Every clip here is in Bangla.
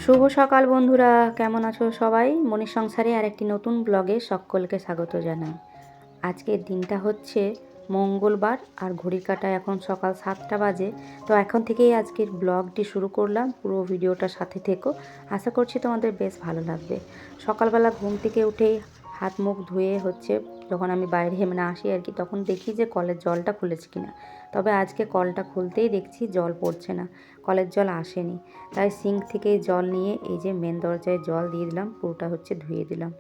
শুভ সকাল বন্ধুরা, কেমন আছো সবাই? মনির সংসারে আর একটি নতুন ব্লগে সকলকে স্বাগত জানাই। আজকের দিনটা হচ্ছে মঙ্গলবার আর ঘড়ির কাঁটায় এখন সকাল 7টা বাজে। তো এখন থেকেই আজকের ব্লগটি শুরু করলাম, পুরো ভিডিওটা সাথে থেকো। আশা করছি তোমাদের বেশ ভালো লাগবে। সকালবেলা ঘুম থেকে উঠেই হাত মুখ ধুয়ে যখন আমি বাইরে আসি আর কি, তখন দেখি যে কলের জলটা খুলেছে কিনা। তবে আজকে কলটা খুলতেই দেখছি জল পড়ছে না, কলের জল আসেনি। তাই সিঙ্ক থেকে জল নিয়ে এই যে মেন দরজায় জল দিয়ে দিলাম, পুরোটা ধুয়ে দিলাম।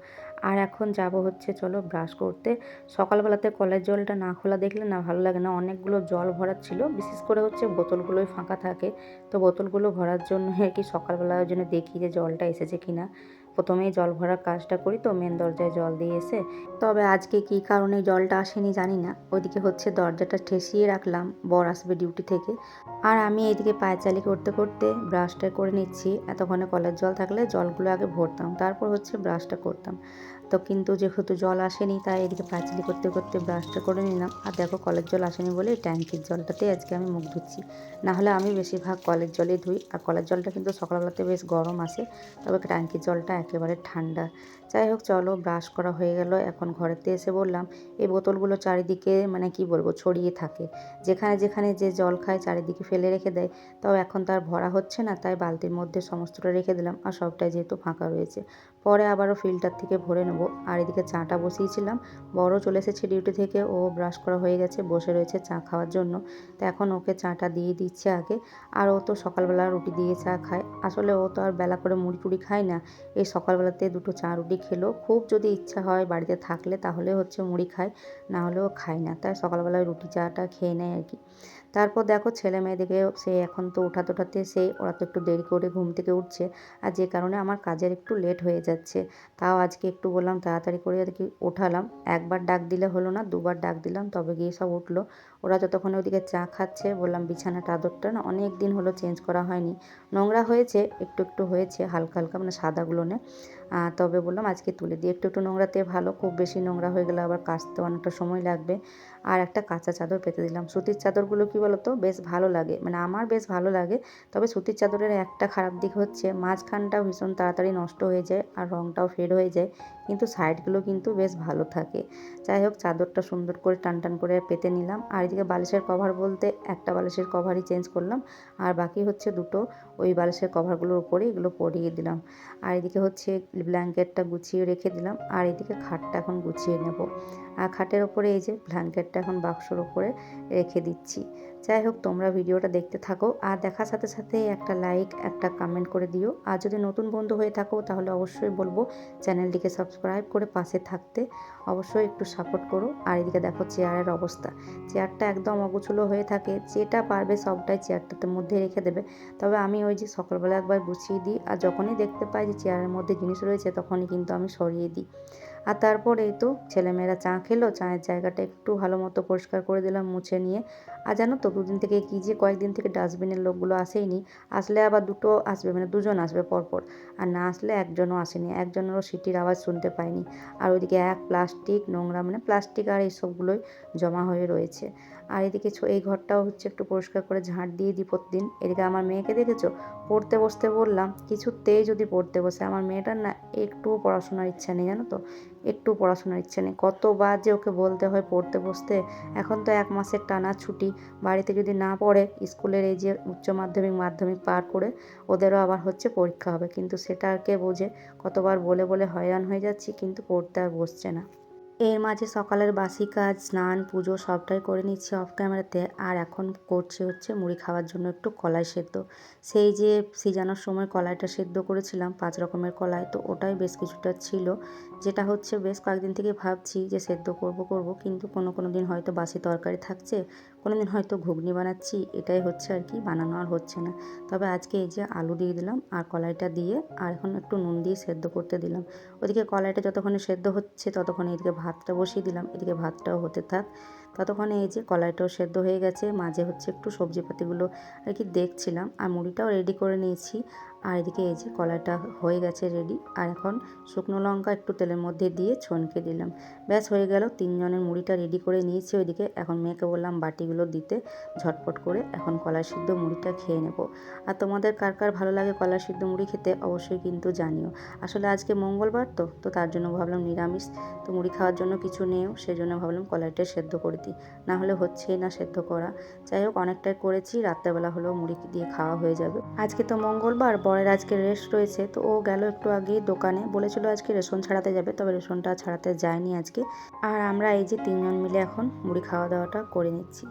আর এখন যাব চলো ব্রাশ করতে। সকালবেলাতে কলের জলটা না খোলা দেখলে না ভালো লাগে না, অনেকগুলো জল ভরার ছিল, বিশেষ করে বোতলগুলোই ফাঁকা থাকে। তো বোতলগুলো ভরার জন্য আর কি সকালবেলার জন্য দেখি যে জলটা এসেছে কিনা। প্রথমেই জল ভরার কাজটা করি, তো মেন দরজায় জল দিয়ে এসে, তবে আজকে কী কারণে জলটা আসেনি জানি না। ওইদিকে দরজাটা ঠেসিয়ে রাখলাম, বর আসবে ডিউটি থেকে। আর আমি এইদিকে পায়চালি করতে করতে ব্রাশটা করে নিচ্ছি। এতক্ষণে কলের জল থাকলে জলগুলো আগে ভরতাম, তারপর ব্রাশটা করতাম। তো কিন্তু যেহেতু জল আসেনি, তাই এদিকে পায়চালি করতে করতে ব্রাশটা করে নিলাম। আর দেখো, কলের জল আসেনি বলে ট্যাঙ্কির জলটাতে আজকে আমি মুখ ধুচ্ছি। নাহলে আমি বেশিরভাগ কলের জলেই ধুই। আর কলের জলটা কিন্তু সকালবেলাতে বেশ গরম আসে, তবে ট্যাঙ্কির জলটা একেবারে ঠান্ডা। যাই হোক, চলো ব্রাশ করা হয়ে গেল। এখন ঘরেতে এসে বললাম, এই বোতলগুলো চারিদিকে কি বলবো ছড়িয়ে থাকে, যেখানে যেখানে যে জল খায় চারিদিকে ফেলে রেখে দেয়। তাও এখন তার ভরা হচ্ছে না, তাই বালতির মধ্যে সমস্তটা রেখে দিলাম। আর সবটাই যেহেতু ফাঁকা রয়েছে, পরে আবারও ফিল্টার থেকে ভরে নেবো। আর এদিকে চাটা বসিয়েছিলাম, বড় চলে এসেছে ডিউটি থেকে, ও ব্রাশ করা হয়ে গেছে, বসে রয়েছে চা খাওয়ার জন্য। তো এখন ওকে চাটা দিয়ে দিচ্ছে আগে। আর ও তো সকালবেলা রুটি দিয়ে চা খায়। আসলে ও তো আর বেলা করে মুড়ি টুড়ি খায় না। এই সকালবেলাতে দুটো চা রুটি খেলো, খুব যদি ইচ্ছা হয় বাড়িতে থাকলে তাহলে মুড়ি খায়, না হলেও খায় না। তাই সকালবেলায় রুটি চাটা খেয়ে নেয় আর কি। তারপর দেখো, ছেলে মেয়েদেরকে এখন তো ওঠাতে ওরা তো একটু দেরি করে ঘুম থেকে উঠছে, আর যে কারণে আমার কাজের একটু লেট হয়ে যাচ্ছে। তাও আজকে একটু বললাম তাড়াতাড়ি করে আর কি ওঠালাম। একবার ডাক দিলে হলো না, দুবার ডাক দিলাম, তবে গিয়ে সব উঠলো। ওরা যতক্ষণে ওদিকে চা খাচ্ছে, বললাম বিছানাটা আদরটা না অনেক দিন হলো চেঞ্জ করা হয়নি, নোংরা হয়েছে, একটু একটু হয়েছে হালকা হালকা, সাদাগুলো নে। তবে বললাম আজকে তুলে দিই, একটু একটু নোংরাতে ভালো, খুব বেশি নোংরা হয়ে গেলে আবার কাচতে অনেকটা সময় লাগবে। আর একটা কাঁচা চাদর পেতে দিলাম। সুতির চাদরগুলো কী বলো তো, বেশ ভালো লাগে, আমার বেশ ভালো লাগে। তবে সুতির চাদরের একটা খারাপ দিক মাঝখানটা ভীষণ তাড়াতাড়ি নষ্ট হয়ে যায় আর রঙটাও ফেড হয়ে যায়, কিন্তু সাইডগুলো কিন্তু বেশ ভালো থাকে। যাই হোক, চাদরটা সুন্দর করে টান টান করে পেতে নিলাম। আর এদিকে বালিশের কভার বলতে একটা বালিশের কভারই চেঞ্জ করলাম, আর বাকি দুটো ওই বালিশের কভারগুলোর উপরে এগুলো পরিয়ে দিলাম। আর এদিকে ব্ল্যাঙ্কেটটা গুছিয়ে রেখে দিলাম। আর এদিকে খাটটা এখন গুছিয়ে নেব। আর খাটের ওপরে এই যে ব্ল্যাঙ্কেটটা এখন বাক্সর ওপরে রেখে দিচ্ছি। যাই হোক, তোমরা ভিডিওটা দেখতে থাকো, আর দেখার সাথে সাথে একটা লাইক একটা কমেন্ট করে দিও। আর যদি নতুন বন্ধু হয়ে থাকো তাহলে অবশ্যই বলবো চ্যানেলটিকে সাবস্ক্রাইব করে পাশে থাকতে, অবশ্যই একটু সাপোর্ট করো। আর এদিকে দেখো চেয়ারের অবস্থা, চেয়ারটা একদম অগোছলো হয়ে থাকে, যেটা পারবে সবটাই চেয়ারটাতে মধ্যে রেখে দেবে। তবে আমি ওই যে সকালবেলা একবার গুছিয়ে দিই, আর যখনই দেখতে পাই যে চেয়ারের মধ্যে জিনিস রয়েছে তখনই কিন্তু আমি সরিয়ে দিই। আর তারপর এই তো ছেলেমেয়েরা চা খেলো, চায়ের জায়গাটা একটু ভালো মতো পরিষ্কার করে দিলাম মুছে নিয়ে। আর জানো তো, দুদিন থেকে কয়েকদিন থেকে ডাস্টবিনের লোকগুলো আসেইনি, আসলে আবার দুটো আসবে, দুজন আসবে পরপর, আর না আসলে একজনও আসেনি, একজনেরও সিটির আওয়াজ শুনতে পাইনি। আর ওইদিকে প্লাস্টিক নোংরা, প্লাস্টিক আর এইসবগুলোই জমা হয়ে রয়েছে। আর এদিকে এই ঘরটাও একটু পরিষ্কার করে ঝাঁট দিয়ে দিই প্রতিদিন। এদিকে আমার মেয়েকে দেখেছো, পড়তে বসতে বললাম, কিছুতেই যদি পড়তে বসে, আমার মেয়েটার না একটুও পড়াশোনার ইচ্ছা নেই, জানো তো, একটু পড়াশোনার ইচ্ছে নেই। কতবার যে ওকে বলতে হয় পড়তে বসতে। এখন তো 1 মাসের টানা ছুটি, বাড়িতে যদি না পড়ে, স্কুলের এই যে উচ্চ মাধ্যমিক মাধ্যমিক পার করে ওদেরও আবার পরীক্ষা হবে, কিন্তু সেটা আর কে বোঝে। কতবার বলে বলে হয়রান হয়ে যাচ্ছি, কিন্তু পড়তে আর বসছে না। এর মাঝে সকালের বাসি কাজ, স্নান পুজো সবটাই করে নিচ্ছি অফ ক্যামেরাতে। আর এখন করছি মুড়ি খাওয়ার জন্য একটু কলাই সেদ্ধ। সেই যে সিজানোর সময় কলাইটা সেদ্ধ করেছিলাম 5 রকমের কলাই, তো ওটাই বেশ কিছুটা ছিল, যেটা বেশ কয়েকদিন থেকে ভাবছি যে সেদ্ধ করব, কিন্তু কোনো দিন হয়তো বাসি তরকারি থাকছে, কোনো দিন হয়তো ঘুগনি বানাচ্ছি, এটাই আর কি, বানানো আর হচ্ছে না। তবে আজকে এই যে আলু দিয়ে দিলাম আর কলাইটা দিয়ে, আর এখন একটু নুন দিয়ে সেদ্ধ করতে দিলাম। ওদিকে কলাইটা যতক্ষণে সেদ্ধ হচ্ছে ততক্ষণে এদিকে ভাতটা বসিয়ে দিলাম, এদিকে ভাতটাও হতে থাক। ততক্ষণে এই যে কলাইটাও সেদ্ধ হয়ে গেছে, মাঝে হচ্ছে একটু সবজিপাতিগুলো আর কি দেখছিলাম, আর মুড়িটাও রেডি করে নিয়েছি। আর এদিকে এই যে কলাইটা হয়ে গেছে রেডি। আর এখন শুকনো লঙ্কা একটু তেলের মধ্যে দিয়ে ছনকে দিলাম, ব্যাস হয়ে গেল। 3 জনের মুড়িটা রেডি করে নিয়েছি ওইদিকে। এখন মেয়েকে বললাম বাটিগুলো দিতে, ঝটপট করে এখন কলাই সিদ্ধ মুড়িটা খেয়ে নেব। আর তোমাদের কার কার ভালো লাগে কলাই সিদ্ধ মুড়ি খেতে অবশ্যই কিন্তু জানিও। আসলে আজকে মঙ্গলবার তো তার জন্য ভাবলাম নিরামিষ, তো মুড়ি খাওয়ার জন্য কিছু নেও, সেই জন্য ভাবলাম কলাইটা সেদ্ধ করে দিই, না হলে হচ্ছেই না সেদ্ধ করা। যাই হোক অনেকটাই করেছি, রাত্রেবেলা হলেও মুড়ি দিয়ে খাওয়া হয়ে যাবে। আজকে তো মঙ্গলবার, বরের আজকে রেস্ট রয়েছে, তো ও গেল একটু আগেই দোকানে, বলেছিল আজকে রেশন ছাড়াতে যাবে, তবে রেশনটা ছাড়াতে যায়নি আজকে। আর আমরা এই যে 3 জন মিলে এখন মুড়ি খাওয়া দাওয়াটা করে নিচ্ছি।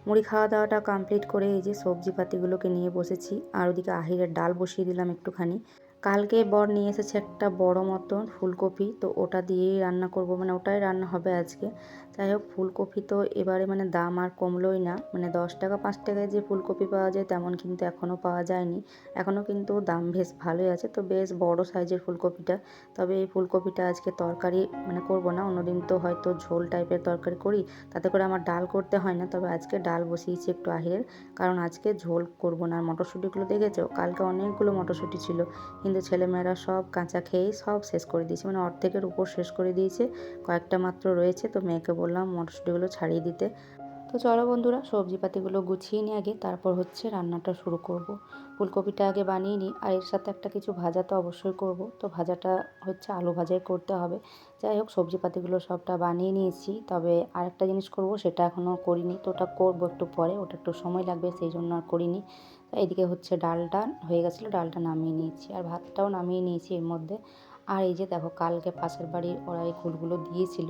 মুড়ি খাওয়া দাওয়াটা কমপ্লিট করে এই যে সবজিপাতিগুলোকে নিয়ে বসেছি। আর ওদিকে আহিরের ডাল বসিয়ে দিলাম একটুখানি। কালকে বর নিয়ে এসেছে একটা বড় মতন ফুলকপি, তো ওটা দিয়েই রান্না করব, মানে ওটাই রান্না হবে আজকে। যাই হোক ফুলকপি তো এবারে মানে দাম আর কমলোই না, মানে 10 টাকা 5 টাকায় যে ফুলকপি পাওয়া যায় তেমন কিন্তু এখনও পাওয়া যায়নি। এখনও কিন্তু দাম বেশ ভালোই আছে, তো বেশ বড় সাইজের ফুলকপিটা। তবে এই ফুলকপিটা আজকে তরকারি মানে করব না, অন্যদিন তো হয়তো ঝোল টাইপের তরকারি করি, তাতে করে আমার ডাল করতে হয় না। তবে আজকে ডাল বসিয়েছি একটু আহিরের, কারণ আজকে ঝোল করব না। আর মটরশুঁটিগুলো দেখেছো, কালকে অনেকগুলো মটরশুঁটি ছিল, কিন্তু ছেলেমেয়েরা সব কাঁচা খেয়েই সব শেষ করে দিয়েছে, মানে অর্ধেকের উপর শেষ করে দিয়েছে। কয়েকটা মাত্র রয়েছে, তো মেয়েকে বললাম মটরশুঁটিগুলো ছাড়িয়ে দিতে। তো চলো বন্ধুরা, সবজিপাতিগুলো গুছিয়ে নিয়ে আগে তারপর হচ্ছে রান্নাটা শুরু করব। ফুলকপিটা আগে বানিয়ে নিই, আর এর সাথে একটা কিছু ভাজা তো অবশ্যই করব, তো ভাজাটা হচ্ছে আলু ভাজাই করতে হবে। যাই হোক সবজিপাতিগুলো সবটা বানিয়ে নিয়েছি, তবে আরেকটা জিনিস করব সেটা এখনও করিনি, তো ওটা করবো একটু পরে, ওটা একটু সময় লাগবে সেই জন্য আর করিনি। এদিকে হচ্ছে ডালটা হয়ে গেছিলো, ডালটা নামিয়ে নিয়েছি, আর ভাতটাও নামিয়ে নিয়েছি এর মধ্যে। আর এই যে দেখো কালকে পাশের বাড়ির ওরা এই কুলগুলো দিয়েছিল,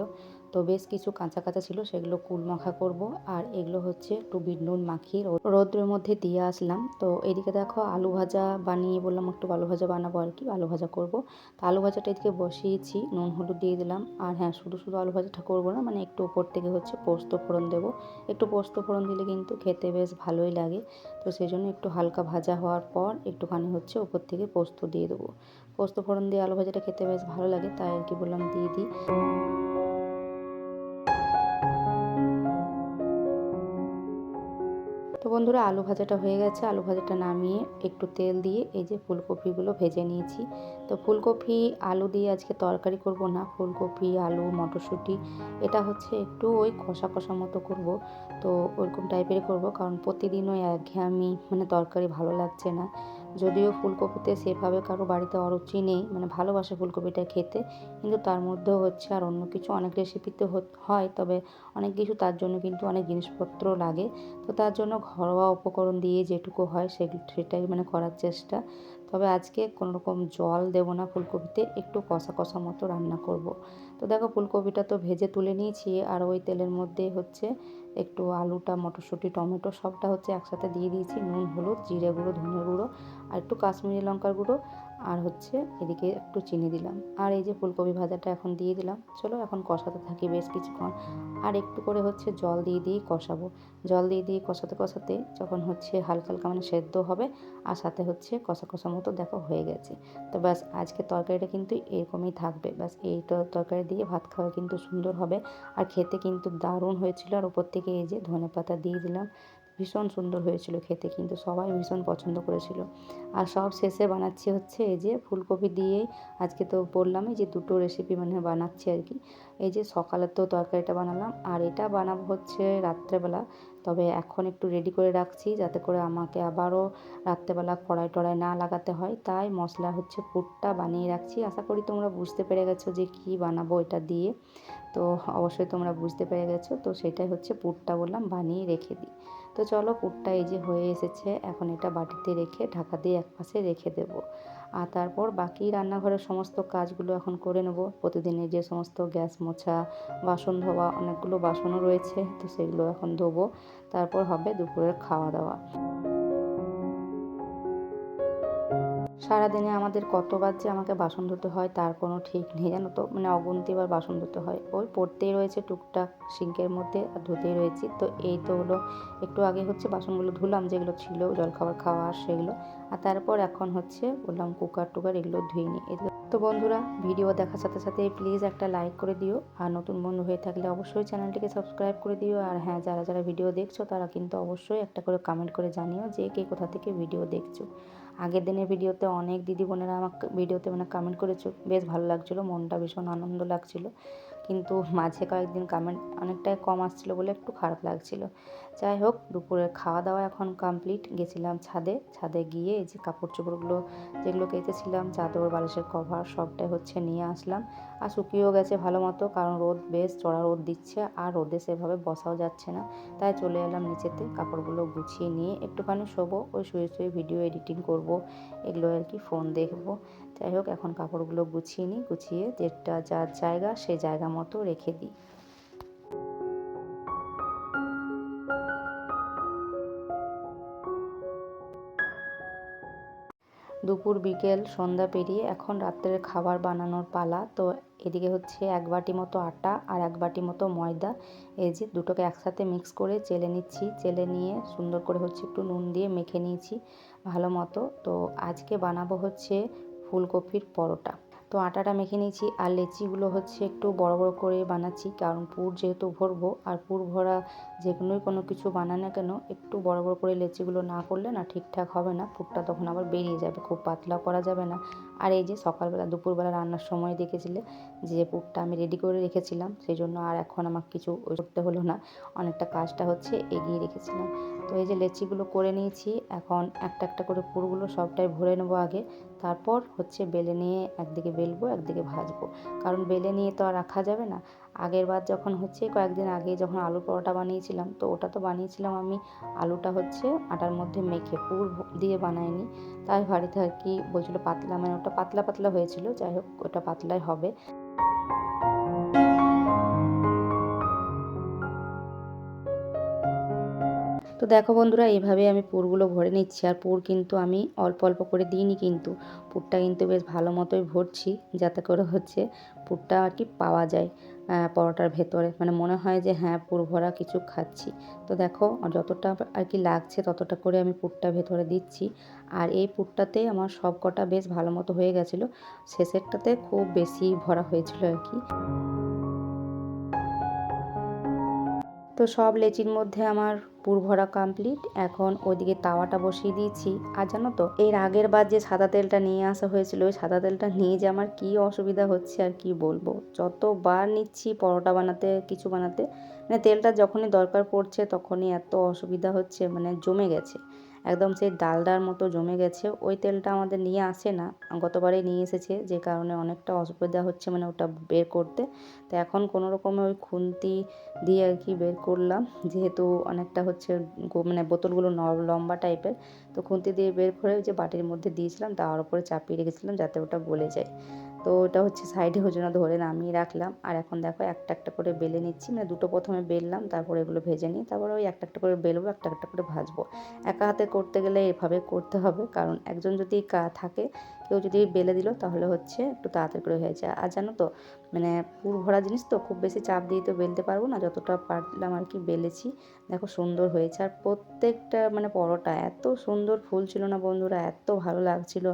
তো বেশ কিছু কাঁচা কাঁচা ছিল, সেগুলো কুল মাখা করব। আর এগুলো হচ্ছে একটু বিট নুন মাখিয়ে রৌদ্রের মধ্যে দিয়ে আসলাম। তো এদিকে দেখো আলু ভাজা বানিয়ে বললাম একটু আলু ভাজা বানাবো আর কি, আলু ভাজা করব। তো আলু ভাজাটা এদিকে বসিয়েছি, নুন হলুদ দিয়ে দিলাম। আর হ্যাঁ, শুধু শুধু আলু ভাজাটা করবো না, মানে একটু উপর থেকে হচ্ছে পোস্ত ফোড়ন দেবো। একটু পোস্ত ফোড়ন দিলে কিন্তু খেতে বেশ ভালোই লাগে, তো সেই জন্য একটু হালকা ভাজা হওয়ার পর একটুখানি হচ্ছে উপর থেকে পোস্ত দিয়ে দেবো। পোস্ত ফোড়ন দিয়ে আলু ভাজাটা খেতে বেশ ভালো লাগে, তাই আর কি বললাম দিয়ে দিই। তো বন্ধুরা আলু ভাজাটা হয়ে গেছে, আলু ভাজাটা নামিয়ে একটু তেল দিয়ে এই যে ফুলকপিগুলো ভেজে নিয়েছি। তো ফুলকপি আলু দিয়ে আজকে তরকারি করব না, ফুলকপি আলু মটরশুঁটি এটা হচ্ছে একটু ওই কষা কষা মতো করব। তো ওরকম টাইপের করব, কারণ প্রতিদিন ওই একঘেয়েমি মানে তরকারি ভালো লাগছে না। যদিও ফুলকপিতে সেভাবে কারো বাড়িতে অরুচি নেই, মানে ভালোবাসে ফুলকপিটা খেতে, কিন্তু তার মধ্যেও হচ্ছে আর অন্য কিছু অনেক রেসিপিতে হয়, তবে অনেক কিছু তার জন্য কিন্তু অনেক জিনিসপত্র লাগে। তো তার জন্য ঘরোয়া উপকরণ দিয়ে যেটুকু হয় সেটাই মানে করার চেষ্টা। তবে আজকে কোনো রকম জল দেবো না ফুলকপিতে, একটু কষা কষা মতো রান্না করব। তো দেখো ফুলকপিটা তো ভেজে তুলে নিয়েছি, আর ওই তেলের মধ্যে হচ্ছে একটু আলুটা মটরশুঁটি টমেটো সবটা হচ্ছে একসাথে দিয়ে দিয়েছি, নুন হলুদ জিরে গুঁড়ো ধনে গুঁড়ো আর একটু কাশ্মীরি লঙ্কার গুঁড়ো, আর হচ্ছে এদিকে একটু চিনি দিলাম। আর এই যে ফুলকপি ভাজাটা এখন দিয়ে দিলাম, চলো এখন কষাতে থাকি বেশ কিছুক্ষণ। আর একটু করে হচ্ছে জল দিয়ে কষাবো। জল দিয়ে কষাতে কষাতে যখন হচ্ছে হালকা হালকা মানে সেদ্ধ হবে, আর সাথে হচ্ছে কষা কষা মতো দেখো হয়ে গেছে। তো ব্যাস আজকে তরকারিটা কিন্তু এরকমই থাকবে, ব্যাস এই তরকারি দিয়ে ভাত খাওয়া কিন্তু সুন্দর হবে, আর খেতে কিন্তু দারুণ হয়েছিল। আর উপর থেকে এই যে ধনেপাতা দিয়ে দিলাম, ভীষণ সুন্দর হয়েছিল খেতে, কিন্তু সবাই ভীষণ পছন্দ করেছিল। আর সব শেষে বানাচ্ছি হচ্ছে এই যে ফুলকপি দিয়েই, আজকে তো বললামই যে দুটো রেসিপি মানে বানাচ্ছি আর কি। এই যে সকালে তো তরকারিটা বানালাম, আর এটা বানাবো হচ্ছে রাত্রেবেলা। তবে এখন একটু রেডি করে রাখছি, যাতে করে আমাকে আবারও রাত্রেবেলা কড়াই টড়াই না লাগাতে হয়, তাই মশলা হচ্ছে পুরটা বানিয়ে রাখছি। আশা করি তোমরা বুঝতে পেরে গেছো যে কি বানাবো এটা দিয়ে, তো অবশ্যই তোমরা বুঝতে পেরে গেছো। তো সেটাই হচ্ছে পুরটা বললাম বানিয়ে রেখে দিই। তো চলো পুরটা এই যে হয়ে এসেছে, এখন এটা বাটিতে রেখে ঢাকা দিয়ে একপাশে রেখে দেবো। আর তারপর বাকি রান্নাঘরের সমস্ত কাজগুলো এখন করে নেব। প্রতিদিনের যে সমস্ত গ্যাস মোছা, বাসন ধোয়া, অনেকগুলো বাসনও রয়েছে, তো সেগুলো এখন ধোবো। তারপর হবে দুপুরের খাওয়া দাওয়া। সারাদিনে আমাদের কতবার যে আমাকে বাসন ধুতে হয় তার কোনো ঠিক নেই, জানো তো। মানে অগুন্তিবার বাসন ধুতে হয়, ওই পড়তেই রয়েছে টুকটাক সিঙ্কের মধ্যে, আর ধুতেই রয়েছি। তো এই তো হলো একটু আগে হচ্ছে বাসনগুলো ধুলাম, যেগুলো ছিল জলখাবার খাওয়া আর সেগুলো। আর তারপর এখন হচ্ছে বললাম কুকার টুকার এগুলো ধুয়ে নিই। তো বন্ধুরা, ভিডিও দেখার সাথে সাথে প্লিজ একটা লাইক করে দিও, আর নতুন বন্ধু হয়ে থাকলে অবশ্যই চ্যানেলটিকে সাবস্ক্রাইব করে দিও। আর হ্যাঁ, যারা যারা ভিডিও দেখছো তারা কিন্তু অবশ্যই একটা করে কমেন্ট করে জানিও যে কে কোথা থেকে ভিডিও দেখছো। আগের দিনের ভিডিওতে অনেক দিদি বোনেরা আমাকে ভিডিওতে মানে কমেন্ট করেছো, বেশ ভালো লাগছিলো, মনটা ভীষণ আনন্দ লাগছিলো। কিন্তু মাঝে কয়েকদিন কমেন্ট অনেকটাই কম আসছিলো বলে একটু খারাপ লাগছিলো। যাই হোক, দুপুরের খাওয়া দাওয়া এখন কমপ্লিট। গেছিলাম ছাদে গিয়ে এই যে কাপড় চোপড়গুলো যেগুলো কেচেছিলাম, চাদর বালিশের কভার সবটাই হচ্ছে নিয়ে আসলাম। আর শুকিয়েও গেছে ভালো মতো, কারণ রোদ বেশ চড়া রোদ দিচ্ছে, আর রোদে সেভাবে বসাও যাচ্ছে না। তাই চলে এলাম নিচেতে, কাপড়গুলো গুছিয়ে নিয়ে একটুখানি শোবো, ওই শুয়ে শুয়ে ভিডিও এডিটিং করব, এগুলো আর কি, ফোন দেখবো। যাই হোক, এখন কাপড়গুলো গুছিয়ে নিই, গুছিয়ে যেটা যার জায়গা সেই জায়গা মতো রেখে দিই। দুপুর বিকেল সন্ধ্যা পেরিয়ে এখন রাত্রের খাবার বানানোর পালা। তো এদিকে হচ্ছে 1 বাটি মতো আটা আর 1 বাটি মতো ময়দা, এই যে দুটোকে একসাথে মিক্স করে চেলে নিচ্ছি। চেলে নিয়ে সুন্দর করে হচ্ছে একটু নুন দিয়ে মেখে নিয়েছি ভালো মতো। তো আজকে বানাবো হচ্ছে ফুলকপির পরোটা। তো আটাটা মেখে নিয়েছি, আর লেচিগুলো হচ্ছে একটু বড় বড় করে বানাচ্ছি, কারণ পুর যেহেতু ভরবো, আর পুর ভরা যেগুলোই কোনো কিছু বানায় না কেন একটু বড় বড় করে লেচিগুলো না করলে না ঠিকঠাক হবে না, পুরটা তখন আবার বেরিয়ে যাবে, খুব পাতলা করা যাবে না। আর এই যে সকালবেলা দুপুরবেলা রান্নার সময় দেখেছিলে যে পুরটা আমি রেডি করে রেখেছিলাম, সেই জন্য আর এখন আমার কিছু করতে হলো না, অনেকটা কাজটা হচ্ছে এগিয়ে রেখেছিলাম। তো এই যে লেচিগুলো করে নিয়েছি, এখন একটা একটা করে পুরগুলো সবটাই ভরে নেবো আগে, তারপর হচ্ছে বেলে নিয়ে একদিকে বেলবো একদিকে ভাজবো, কারণ বেলে নিয়ে তো আর রাখা যাবে না। আগের বার যখন হচ্ছে কয়েকদিন আগে যখন আলু পরোটা বানিয়েছিলাম, তো ওটা তো বানিয়েছিলাম আমি আলুটা হচ্ছে আটার মধ্যে মেখে, পুর দিয়ে বানাইনি। তাই বাড়িতে আর কি বলছিল পাতলা, মানে ওটা পাতলা পাতলা হয়েছিল। যাই হোক, ওটা পাতলাই হবে। তো দেখো বন্ধুরা, এইভাবে আমি পুরগুলো ভরে নিচ্ছি, আর পুর কিন্তু আমি অল্প অল্প করে দিইনি, কিন্তু পুরটা কিন্তু বেশ ভালো মতোই ভরছি, যাতে করে হচ্ছে পুরটা আর কি পাওয়া যায় পরোটার ভেতরে, মানে মনে হয় যে হ্যাঁ পুর ভরা কিছু খাচ্ছি। তো দেখো, যতটা আর কি লাগছে ততটা করে আমি পুরটা ভেতরে দিচ্ছি। আর এই পুরটাতে আমার সব কটা বেশ ভালো মতো হয়ে গেছিলো, শেষেরটাতে খুব বেশি ভরা হয়েছিল আর কি। তো সব লেচির মধ্যে আমার পুর ভরা কমপ্লিট। এখন ওইদিকে তাওয়াটা বসিয়ে দিয়েছি। আর জানো তো, এর আগের বার যে সাদা তেলটা নিয়ে আসা হয়েছিল, ওই সাদা তেলটা নিয়ে যে আমার কী অসুবিধা হচ্ছে আর কি বলবো। যতবার নিচ্ছি পরোটা বানাতে কিছু বানাতে, মানে তেলটা যখনই দরকার পড়ছে তখনই এত অসুবিধা হচ্ছে, মানে জমে গেছে একদম, সেই ডালডার মতো জমে গেছে। ওই তেলটা আমাদের নিয়ে আসে না, গতবারে নিয়ে এসেছে, যে কারণে অনেকটা অসুবিধা হচ্ছে মানে ওটা বের করতে। তো এখন কোনো রকমে ওই খুন্তি দিয়ে আর কি বের করলাম, যেহেতু অনেকটা হচ্ছে মানে বোতলগুলো লম্বা টাইপের। তো খুন্তি দিয়ে বের করে ওই যে বাটির মধ্যে দিয়েছিলাম, তার উপরে চাপিয়ে রেখেছিলাম যাতে ওটা গলে যায়। তো ওটা হচ্ছে সাইডে ওই জন্য ধরে নামিয়ে রাখলাম। আর এখন দেখো একটা একটা করে বেলে নিচ্ছি, মানে দুটো প্রথমে বেললাম, তারপরে এগুলো ভেজে নিই, তারপরে ওই একটা একটা করে বেলবো, একটা একটা করে ভাজবো। একা হাতে করতে গেলে এভাবে করতে হবে, কারণ একজন যদি থাকে, কেউ যদি বেলে দিল তাহলে হচ্ছে একটু তাড়াতাড়ি করে হয়ে যায়। আর জানো তো, মানে পুর ভরা জিনিস তো খুব বেশি চাপ দিয়ে তো বেলতে পারবো না, যতটা পারলাম আর কি বেলেছি। দেখো সুন্দর হয়েছে, আর প্রত্যেকটা মানে পরোটা এত সুন্দর ফুলছিল না বন্ধুরা, এত ভালো লাগছিল,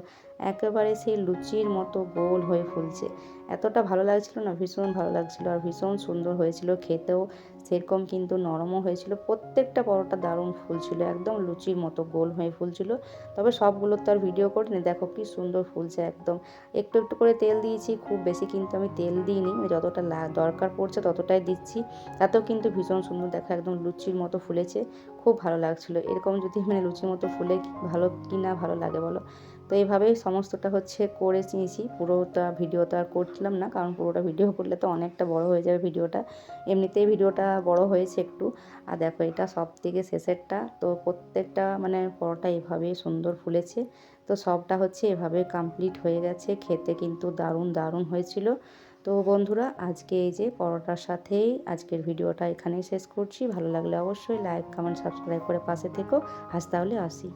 একেবারে সেই লুচির মতো গোল হয়ে ফুলছে। এতটা ভালো লাগছিল না, ভীষণ ভালো লাগছিল, আর ভীষণ সুন্দর হয়েছিল খেতেও, সেরকম কিন্তু নরমও হয়েছিল। প্রত্যেকটা পরোটা দারুণ ফুলছিল, একদম লুচির মতো গোল হয়ে ফুলছিল। তবে সবগুলো তো আর ভিডিও করিনি, দেখো কি সুন্দর ফুলছে একদম। একটু একটু করে তেল দিয়েছি, খুব বেশি কিন্তু আমি তেল দিইনি, যতটা দরকার পড়ছে ততটাই দিচ্ছি। তাতেও কিন্তু ভীষণ সুন্দর, দেখো একদম লুচির মতো ফুলেছে, খুব ভালো লাগছিলো। এরকম যদি মানে লুচির মতো ফুলে ভালো কি না ভালো লাগে বলো। তো এইভাবেই সমস্তটা হচ্ছে করে নিয়েছি। পুরোটা ভিডিওটা আর করছিলাম না, কারণ পুরোটা ভিডিও করলে তো অনেকটা বড় হয়ে যাবে ভিডিওটা, এমনিতেই ভিডিওটা বড় হয়েছে একটু। আর দেখো, এটা সব থেকে শেষেরটা। তো প্রত্যেকটা মানে পরোটা এভাবেই সুন্দর ফুলেছে। তো সবটা হচ্ছে এভাবে কমপ্লিট হয়ে গেছে, খেতে কিন্তু দারুণ দারুণ হয়েছিল। তো বন্ধুরা, আজকে এই যে পরোটার সাথেই আজকের ভিডিওটা এখানেই শেষ করছি। ভালো লাগলে অবশ্যই লাইক কমেন্ট সাবস্ক্রাইব করে পাশে থেকো। আজ তাহলে আসি।